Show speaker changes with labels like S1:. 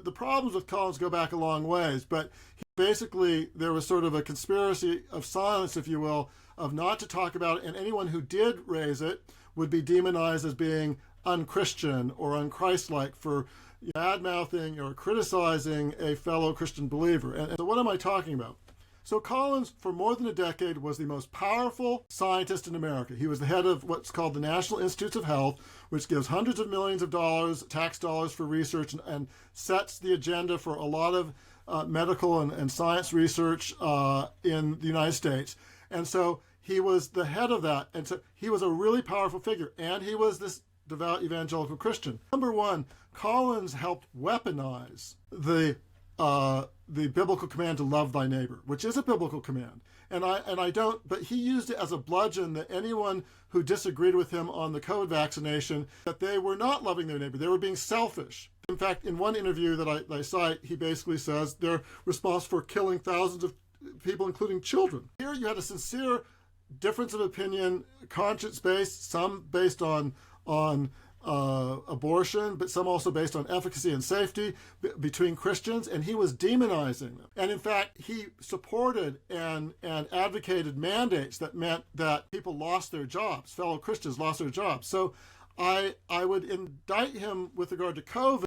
S1: the problems with Collins go back a long ways, but basically there was sort of a conspiracy of silence, if you will, of not to talk about it, and anyone who did raise it would be demonized as being unchristian or unchristlike for bad-mouthing or criticizing a fellow Christian believer. And so what am I talking about? So Collins, for more than a decade, was the most powerful scientist in America. He was the head of what's called the National Institutes of Health, which gives hundreds of millions of dollars, tax dollars for research, and sets the agenda for a lot of medical and science research in the United States. And so he was the head of that. And so he was a really powerful figure. And he was this devout evangelical Christian. Number one, Collins helped weaponize the biblical command to love thy neighbor, which is a biblical command. But he used it as a bludgeon that anyone who disagreed with him on the COVID vaccination, that they were not loving their neighbor, they were being selfish. In fact, in one interview that I cite, he basically says they're responsible for killing thousands of people, including children. Here you had a sincere difference of opinion, conscience-based, some based on abortion, but some also based on efficacy and safety between Christians, and he was demonizing them. And in fact, he supported and advocated mandates that meant that people lost their jobs, fellow Christians lost their jobs. So I would indict him with regard to COVID.